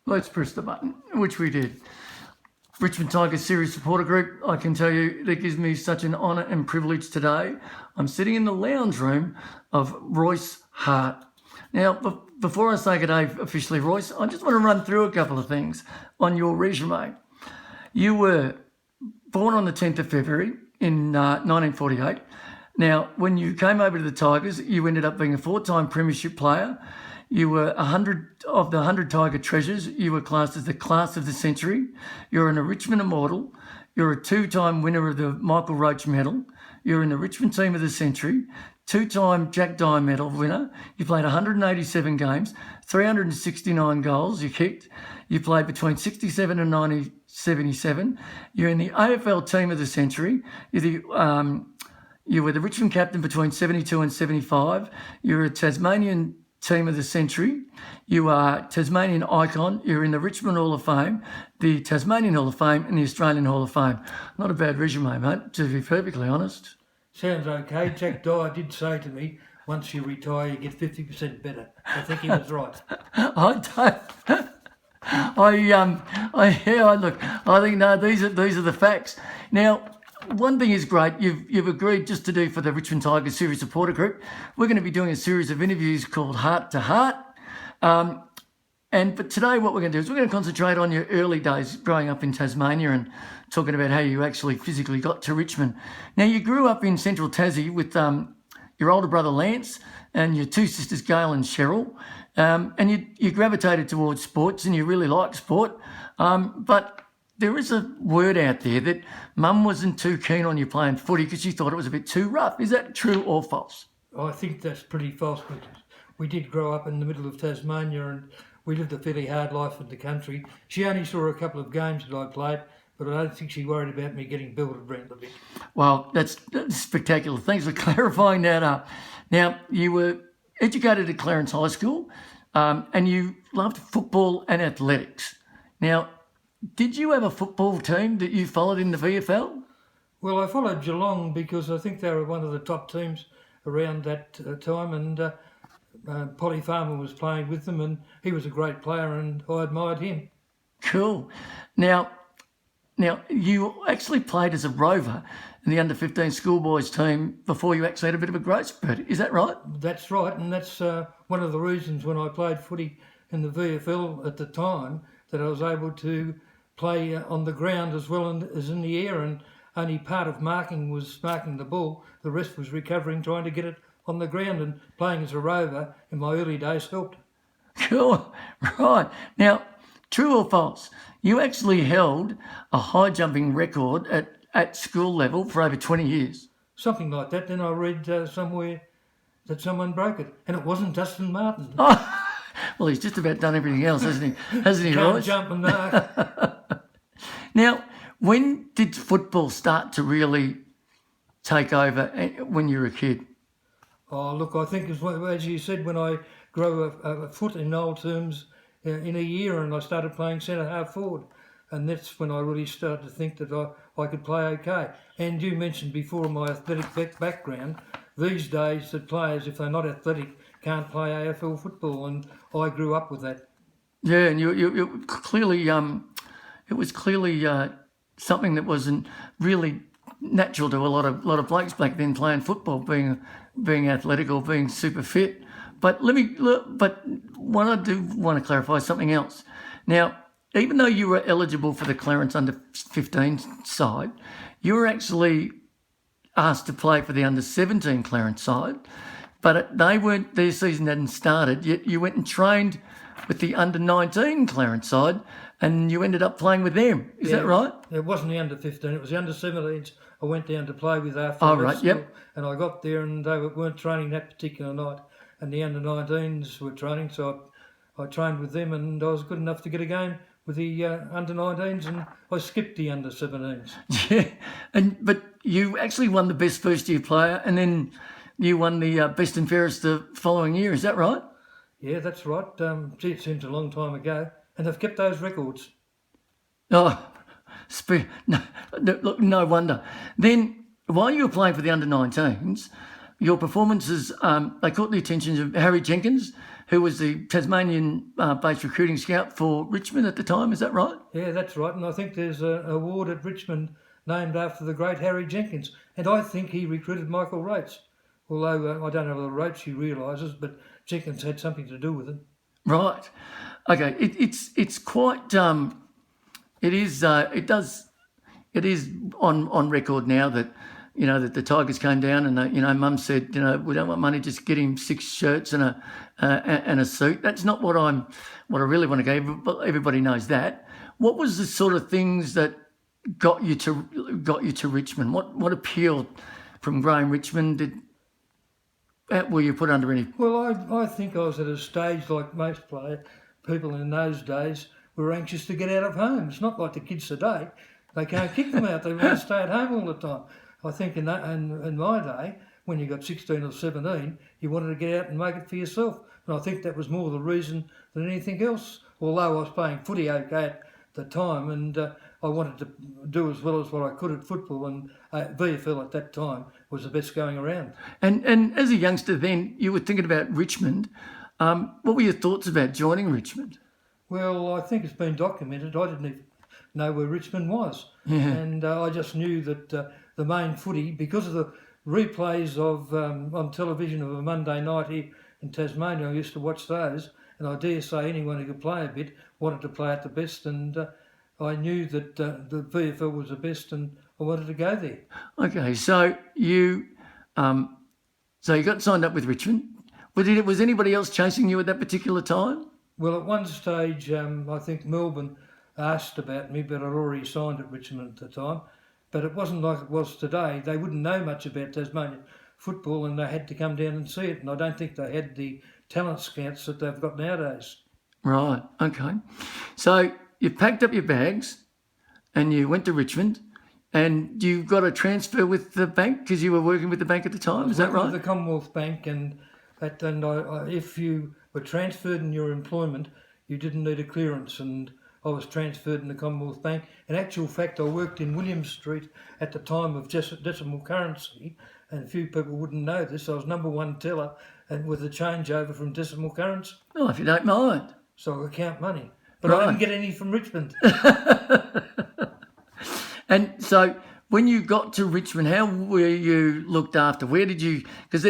let's press the button, which we did. Richmond Tigers Series Supporter Group, I can tell you that gives me such an honour and privilege today. I'm sitting in the lounge room of Royce Hart. Now, before I say good day officially, Royce, I just want to run through a couple of things on your resume. You were born on the 10th of February in 1948. Now, when you came over to the Tigers, you ended up being a 4-time premiership player. You were 100 of the 100 Tiger treasures. You were classed as the class of the century. You're an Richmond Immortal. You're a 2-time winner of the Michael Roach Medal. You're in the Richmond Team of the Century. 2-time Jack Dye Medal winner. You played 187 games, 369 goals you kicked. You played between 67 and 77. You're in the AFL Team of the Century. You were the Richmond captain between 72 and 75. You're a Tasmanian Team of the Century. You are Tasmanian icon. You're in the Richmond Hall of Fame, the Tasmanian Hall of Fame, and the Australian Hall of Fame. Not a bad resume, mate, to be perfectly honest. Sounds okay. Jack Dye did say to me, once you retire, you get 50% better. I think he was right. I don't. I think no. These are the facts. Now, one thing is great. You've agreed just to do for the Richmond Tigers Series Supporter Group. We're going to be doing a series of interviews called Heart to Heart. But today, what we're going to do is we're going to concentrate on your early days growing up in Tasmania and talking about how you actually physically got to Richmond. Now, you grew up in Central Tassie with your older brother Lance and your 2 sisters Gail and Cheryl, and you gravitated towards sports and you really liked sport, but there is a word out there that Mum wasn't too keen on you playing footy because she thought it was a bit too rough. Is that true or false? I think that's pretty false, but we did grow up in the middle of Tasmania and we lived a fairly hard life in the country. She only saw a couple of games that I played, but I don't think she worried about me getting belted around a bit. Well, that's spectacular. Thanks for clarifying that up. Now, you were educated at Clarence High School and you loved football and athletics. Now, did you have a football team that you followed in the VFL? Well, I followed Geelong because I think they were one of the top teams around that time, and Polly Farmer was playing with them and he was a great player and I admired him. Cool. Now, you actually played as a rover in the under-15 schoolboys team before you actually had a bit of a growth spurt. Is that right? That's right, and that's one of the reasons when I played footy in the VFL at the time that I was able to play on the ground as well as in the air, and only part of marking was marking the ball. The rest was recovering, trying to get it on the ground, and playing as a rover in my early days helped. Cool. Right. Now, true or false, you actually held a high jumping record at school level for over 20 years. Something like that. Then I read somewhere that someone broke it, and it wasn't Dustin Martin. Oh, well, he's just about done everything else, hasn't he? Hasn't he, Can't Royce? jump and mark. Now, when did football start to really take over when you were a kid? Oh, look, I think as you said, when I grew a foot in old terms in a year, and I started playing centre half forward, and that's when I really started to think that I could play okay. And you mentioned before my athletic background. These days, that players, if they're not athletic, can't play AFL football, and I grew up with that. Yeah, and you clearly, it was clearly something that wasn't really natural to a lot of blokes back then playing football, being athletic or being super fit. But what I do want to clarify something else. Now, even though you were eligible for the Clarence under-15 side, you were actually asked to play for the under-17 Clarence side, but their season hadn't started yet. You went and trained with the under-19 Clarence side, and you ended up playing with them. Is that right? It wasn't the under-15; it was the under-17s. I went down to play with after right, school, yep. And I got there, and they weren't training that particular night, and the under-19s were training, so I trained with them, and I was good enough to get a game with the under-19s, and I skipped the under-17s. Yeah, but you actually won the best first-year player, and then you won the best and fairest the following year. Is that right? Yeah, that's right. It seems a long time ago, and they've kept those records. Oh, look, no wonder. Then, while you were playing for the under-19s, your performances, they caught the attention of Harry Jenkins, who was the Tasmanian-based recruiting scout for Richmond at the time. Is that right? Yeah, that's right. And I think there's an award at Richmond named after the great Harry Jenkins. And I think he recruited Michael Roates. Although I don't know whether Roates he realises, but Jenkins had something to do with it. Right. Okay. It's quite. It is. It is on record now that that the Tigers came down and Mum said we don't want money, just get him 6 shirts and a suit. That's not what I really want to give. But everybody knows that. What was the sort of things that got you to Richmond? What appealed from growing Richmond? Were you put under any? Well, I think I was at a stage like most people in those days were anxious to get out of home. It's not like the kids today. They can't kick them out. They want to stay at home all the time. I think in my day, when you got 16 or 17, you wanted to get out and make it for yourself. And I think that was more the reason than anything else. Although I was playing footy okay at the time, and I wanted to do as well as what I could at football, and VFL at that time was the best going around. And as a youngster then, you were thinking about Richmond. What were your thoughts about joining Richmond? Well, I think it's been documented. I didn't even know where Richmond was. Yeah. And I just knew that the main footy, because of the replays of on television of a Monday night here in Tasmania, I used to watch those, and I dare say anyone who could play a bit wanted to play at the best, and I knew that the VFL was the best, and I wanted to go there. Okay, so you got signed up with Richmond. Was anybody else chasing you at that particular time? Well, at one stage, I think Melbourne asked about me, but I'd already signed at Richmond at the time. But it wasn't like it was today. They wouldn't know much about Tasmanian football, and they had to come down and see it. And I don't think they had the talent scouts that they've got nowadays. Right, okay. So you packed up your bags and you went to Richmond, and you got a transfer with the bank because you were working with the bank at the time. Is that right? With the Commonwealth Bank, and if you were transferred in your employment, you didn't need a clearance, and I was transferred in the Commonwealth Bank. In actual fact, I worked in William Street at the time of decimal currency, and a few people wouldn't know this. I was number 1 teller, and with a changeover from decimal currency. Oh, if you don't mind. So I could count money. But Right. I didn't get any from Richmond. And so when you got to Richmond, how were you looked after? Where did you... Because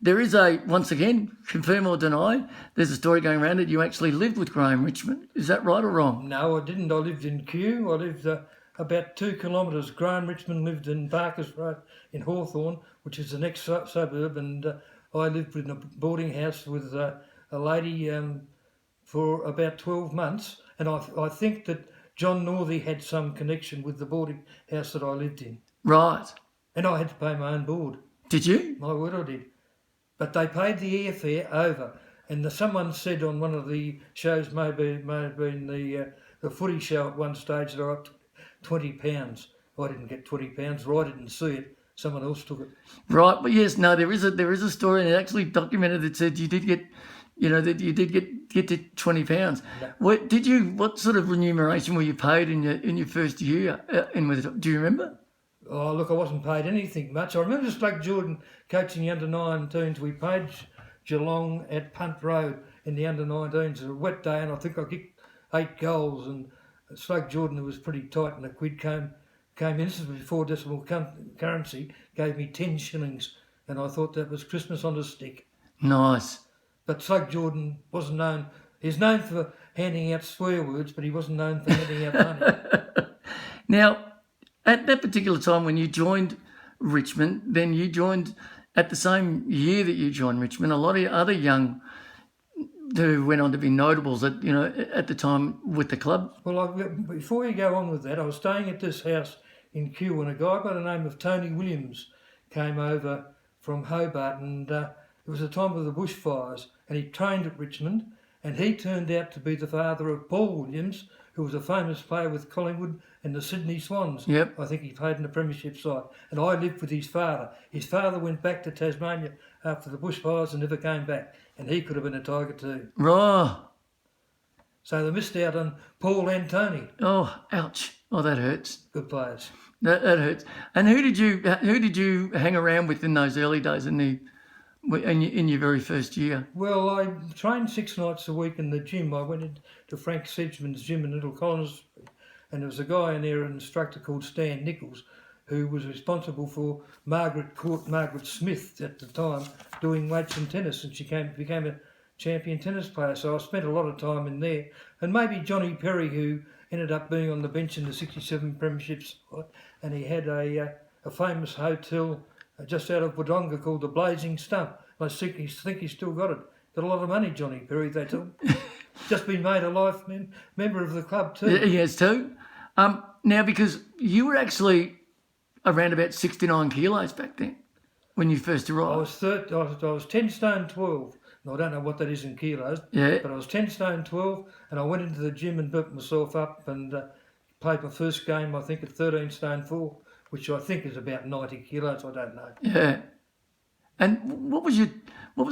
there is once again, confirm or deny, there's a story going around that you actually lived with Graham Richmond. Is that right or wrong? No, I didn't. I lived in Kew. I lived about 2 kilometres. Graham Richmond lived in Barkers Road in Hawthorn, which is the next suburb, and I lived in a boarding house with a lady for about 12 months, and I think that John Northey had some connection with the boarding house that I lived in. Right. And I had to pay my own board. Did you? My word, I did. But they paid the airfare over. And someone said on one of the shows, may have been the footy show at one stage, that I got £20. I didn't get £20, or I didn't see it. Someone else took it. Right, but yes, no, there is a story, and it actually documented that said you did get, that you did get to £20. No. What sort of remuneration were you paid in your first year in with it? Do you remember? Oh, look, I wasn't paid anything much. I remember Slug Jordan coaching the under-19s. We played Geelong at Punt Road in the under-19s. It was a wet day, and I think I kicked 8 goals. And Slug Jordan, who was pretty tight, and the quid came in. This was before decimal currency, gave me 10 shillings, and I thought that was Christmas on a stick. Nice. But Slug Jordan wasn't known. He's known for handing out swear words, but he wasn't known for handing out money. Now, at that particular time when you joined Richmond, then you joined at the same year that you joined Richmond, a lot of other young who went on to be notables at the time with the club. Well, before you go on with that, I was staying at this house in Kew, and a guy by the name of Tony Williams came over from Hobart, and it was the time of the bushfires, and he trained at Richmond, and he turned out to be the father of Paul Williams, who was a famous player with Collingwood and the Sydney Swans. Yep. I think he played in the premiership side. And I lived with his father. His father went back to Tasmania after the bushfires and never came back. And he could have been a Tiger too. Right. So they missed out on Paul and Tony. Oh, ouch. Oh, that hurts. Good players. That hurts. And who did you hang around with in those early days in the in your very first year? Well, I trained 6 nights a week in the gym. I went into Frank Sedgman's gym in Little Collins, and there was a guy in there, an instructor called Stan Nichols, who was responsible for Margaret Smith at the time, doing weights and tennis, and she became a champion tennis player. So I spent a lot of time in there. And maybe Johnny Perry, who ended up being on the bench in the 67 premierships, and he had a famous hotel just out of Wodonga called the Blazing Stump. I think he's still got it. Got a lot of money, Johnny Perry, they tell me. Just been made a life member of the club too. He has too. Now, because you were actually around about 69 kilos back then when you first arrived. I was 10 stone 12. Now, I don't know what that is in kilos, Yeah. but I was 10 stone 12, and I went into the gym and built myself up and played my first game, I think, at 13 stone 4, which I think is about 90 kilos. I don't know. Yeah. And what was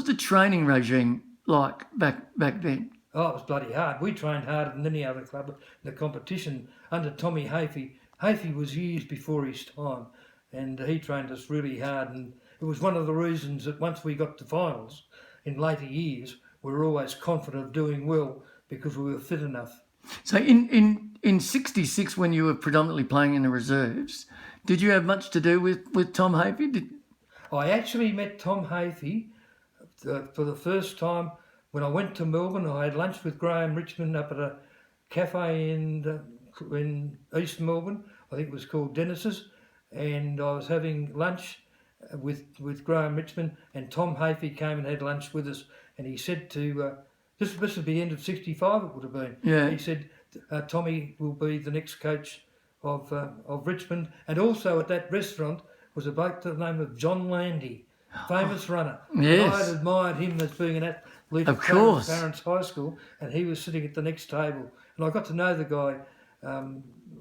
the training regime like back then? Oh, it was bloody hard. We trained harder than any other club in the competition under Tommy Hafey. Hafey was years before his time, and he trained us really hard. And it was one of the reasons that once we got to finals in later years, we were always confident of doing well because we were fit enough. So in 66, when you were predominantly playing in the reserves, did you have much to do with Tom Hafey? I actually met Tom Hafey for the first time when I went to Melbourne. I had lunch with Graham Richmond up at a cafe in East Melbourne. I think it was called Dennis's, and I was having lunch with Graham Richmond, and Tom Hafey came and had lunch with us, and he said to this would be the end of 65. It would have been. Yeah. He said Tommy will be the next coach of Richmond, and also at that restaurant was a bloke by the name of John Landy, famous runner. Yes. I had admired him as being an athlete Of at course. Clarence High School, and he was sitting at the next table. And I got to know the guy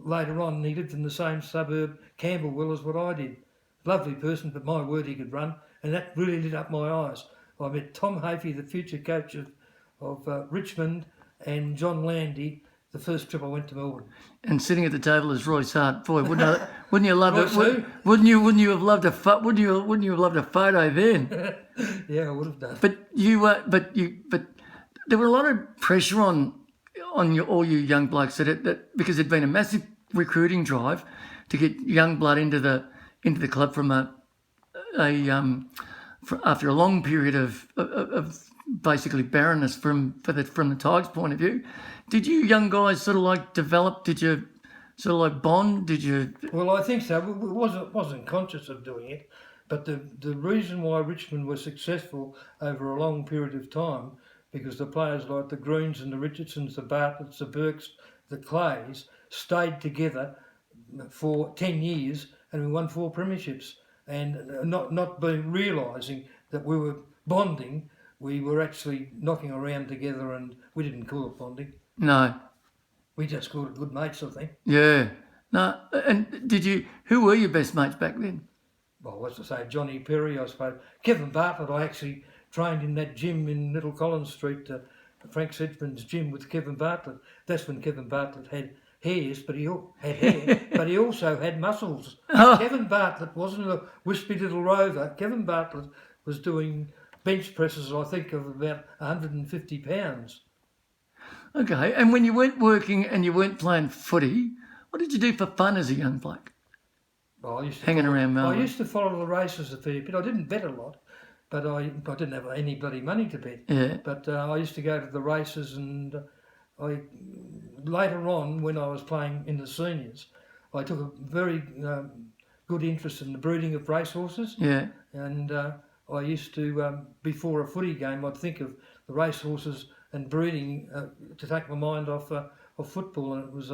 later on, and he lived in the same suburb, Campbellville, as what I did. Lovely person, but my word, he could run, and that really lit up my eyes. I met Tom Hafey, the future coach of Richmond, and John Landy, the first trip I went to Melbourne. And sitting at the table as Royce Hart, boy, wouldn't you love Royce it? who? Wouldn't you have loved wouldn't you have loved a photo then? Yeah, I would have done. But there were a lot of pressure on all you young blokes that because there'd been a massive recruiting drive to get young blood into the club from after a long period of basically barrenness from the Tigers' point of view. Did you young guys sort of like develop? Did you sort of like bond? Did you? Well, I think so. We wasn't conscious of doing it, but the reason why Richmond was successful over a long period of time, because the players like the Greens and the Richardsons, the Bartletts, the Burkes, the Clays stayed together for 10 years and we won 4 premierships. And not being realising that we were bonding, we were actually knocking around together, and we didn't call it bonding. No. We just called it good mates, I think. Yeah. No. And who were your best mates back then? Well, as I say, Johnny Perry, I suppose. Kevin Bartlett, I actually trained in that gym in Little Collins Street, Frank Sedgman's gym with Kevin Bartlett. That's when Kevin Bartlett had hairs, but he had hair, but he also had muscles. Oh. Kevin Bartlett wasn't a wispy little rover. Kevin Bartlett was doing bench presses, I think, of about 150 pounds. Okay. And when you weren't working and you weren't playing footy, what did you do for fun as a young bloke? Well, I used to Hanging around Melbourne. I used to follow the races a fair bit. I didn't bet a lot, but I didn't have any bloody money to bet. Yeah. But I used to go to the races, and later on, when I was playing in the seniors, I took a very good interest in the breeding of racehorses. Yeah. And I used to, before a footy game, I'd think of the racehorses and breeding to take my mind off football, and it was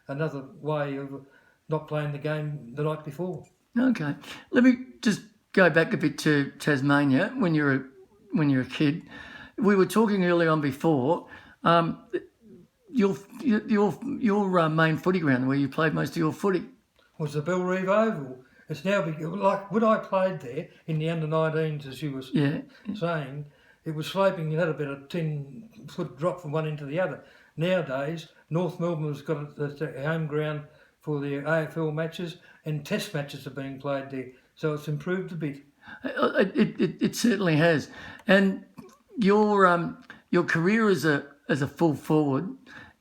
another way of not playing the game the night before. Okay. Let me just go back a bit to Tasmania when you were a kid. We were talking earlier on before. Your main footy ground where you played most of your footy was the Bellerive Oval. It's now like when I played there in the under-19s, as you were saying, it was sloping. You had about a 10-foot drop from one end to the other. Nowadays, North Melbourne's got a home ground for their AFL matches, and Test matches are being played there. So it's improved a bit. It certainly has. And your career as a full forward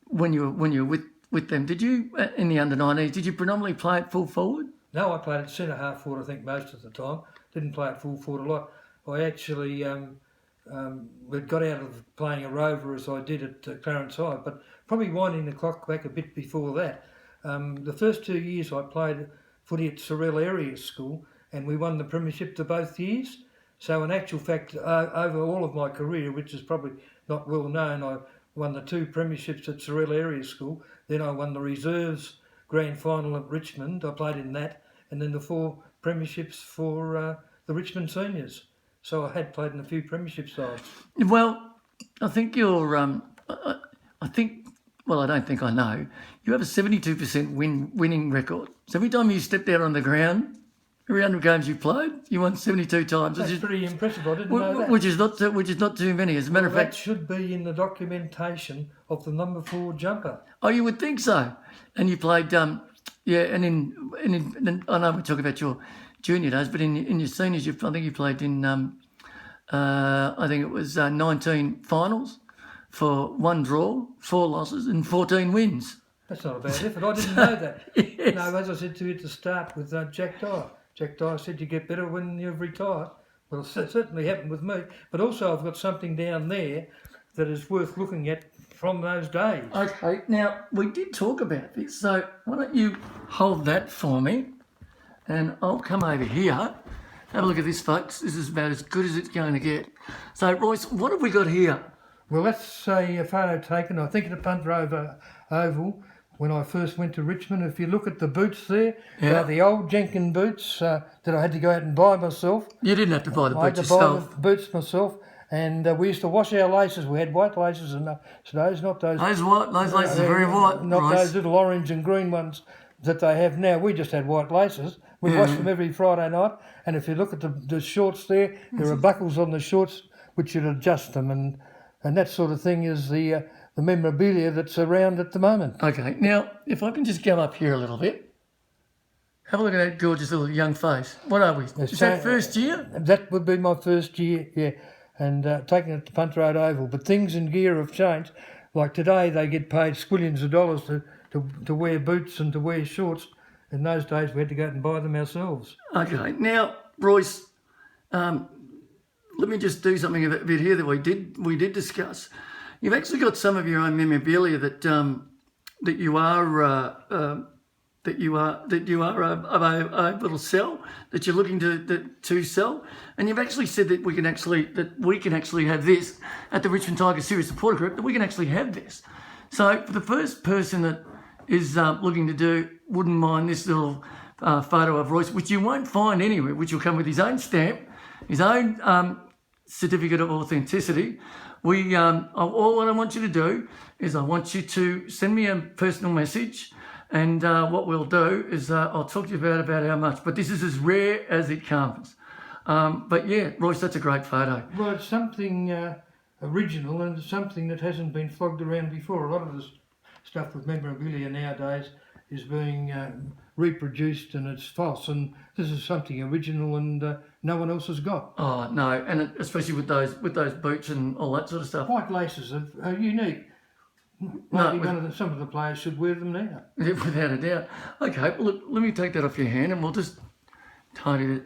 when you were with them, did you in the under-19s? Did you predominantly play at full forward? No, I played at centre half forward, I think, most of the time. Didn't play at full forward a lot. I actually got out of playing a rover as I did at Clarence High, but probably winding the clock back a bit before that. The first 2 years I played footy at Sorrel Area School, and we won the premiership to both years. So in actual fact, over all of my career, which is probably not well known, I won the 2 premierships at Sorrel Area School. Then I won the reserves grand final at Richmond. I played in that, and then the 4 premierships for the Richmond seniors. So I had played in a few premiership sides. Well, I think you're. I think. Well, I don't think I know. You have a 72% winning record. So every time you stepped out on the ground, every 100 games you played, you won 72 times. That's pretty impressive. I didn't know that. Which is not too many. As a matter of fact, that should be in the documentation of the number 4 jumper. Oh, you would think so. And you played, and I know we talk about your junior days, but in your seniors, I think you played in, I think it was 19 finals for 1 draw, 4 losses, and 14 wins. That's not a bad effort. I didn't know that. Yes. No, as I said to you at the start with Jack Dyer. Jack Dyer said you get better when you've retired. Well, it certainly happened with me. But also I've got something down there that is worth looking at from those days. Okay, now we did talk about this, so why don't you hold that for me and I'll come over here. Have a look at this, folks. This is about as good as it's going to get. So, Royce, what have we got here? Well, that's a photo taken, I think, at the Punt Rover Oval when I first went to Richmond. If you look at the boots there, they're the old Jenkin boots that I had to go out and buy myself. You didn't have to buy the I had boots to yourself. buy the boots myself. And we used to wash our laces. We had white laces and those, not those. Those laces are very white, Not Royce. those little orange and green ones that they have now. We just had white laces. We washed them every Friday night. And if you look at the shorts there are buckles on the shorts which you'd adjust them. And that sort of thing is the memorabilia that's around at the moment. Okay, now, if I can just go up here a little bit. Have a look at that gorgeous little young face. What are we? Is that first year? That would be my first year, yeah. And taking it to Punt Road Oval. But things in gear have changed. Like today, they get paid squillions of dollars to wear boots and to wear shorts. In those days, we had to go out and buy them ourselves. Okay, now, Royce, let me just do something a bit here that we did discuss. You've actually got some of your own memorabilia that you are able to sell, that you're looking to sell, and you've actually said that we can actually have this at the Richmond Tigers Series Supporter Group. That we can actually have this. So for the first person that is looking to do, wouldn't mind this little photo of Royce, which you won't find anywhere, which will come with his own stamp, his own certificate of authenticity. All what I want you to do is I want you to send me a personal message. And what we'll do is I'll talk to you about how much. But this is as rare as it comes. But yeah, Royce, that's a great photo. Well, it's something original and something that hasn't been flogged around before. A lot of the stuff with memorabilia nowadays is being reproduced and it's false. And this is something original and no one else has got. Oh no, and especially with those boots and all that sort of stuff. White laces are unique. Some of the players should wear them now. Without a doubt. Okay, well, look, let me take that off your hand and we'll just tidy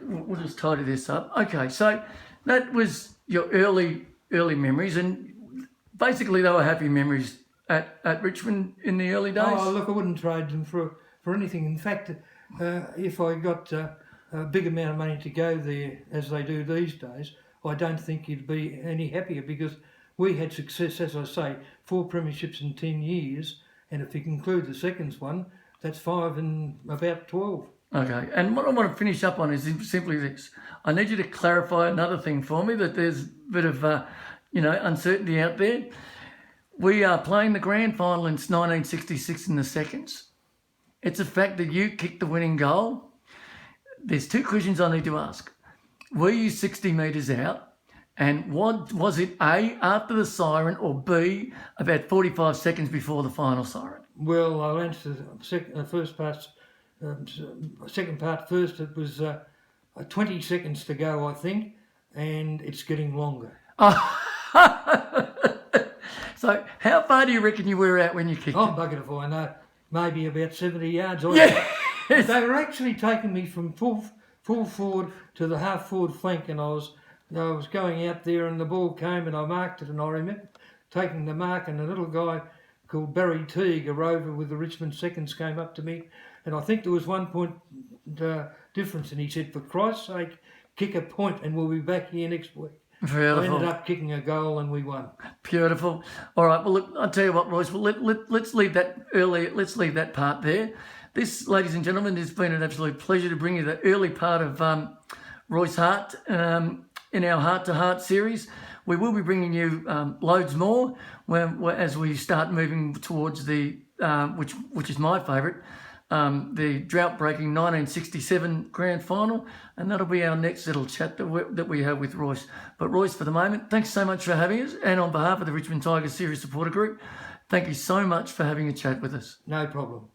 this up. Okay, so that was your early memories, and basically they were happy memories at Richmond in the early days. Oh, look, I wouldn't trade them for anything. In fact, if I got a big amount of money to go there, as they do these days, I don't think you'd be any happier because we had success, as I say, 4 premierships in 10 years, and if you include the seconds one, that's 5 in about 12. Okay, and what I want to finish up on is simply this. I need you to clarify another thing for me, that there's a bit of, uncertainty out there. We are playing the grand final in 1966 in the seconds. It's a fact that you kicked the winning goal. There's 2 questions I need to ask. Were you 60 metres out? And was it A, after the siren, or B, about 45 seconds before the final siren? Well, I'll answer the second part first. It was 20 seconds to go, I think, and it's getting longer. So how far do you reckon you were out when you kicked I'm it? buggered if I know. Maybe about 70 yards. Yeah. They were actually taking me from full forward to the half forward flank, and I was going out there, and the ball came, and I marked it, and I remember taking the mark, and a little guy called Barry Teague, a rover with the Richmond Seconds, came up to me, and I think there was 1 point difference, and he said, "For Christ's sake, kick a point, and we'll be back here next week." I Beautiful. ended up kicking a goal, and we won. Beautiful. All right. Well, look, I'll tell you what, Royce. Well, let's leave that early. Let's leave that part there. This, ladies and gentlemen, has been an absolute pleasure to bring you the early part of Royce Hart in our Heart to Heart series. We will be bringing you loads more as we start moving towards the which is my favourite. The drought-breaking 1967 grand final, and that'll be our next little chat that we have with Royce. But Royce, for the moment, thanks so much for having us, and on behalf of the Richmond Tigers Series Supporter Group, thank you so much for having a chat with us. No problem.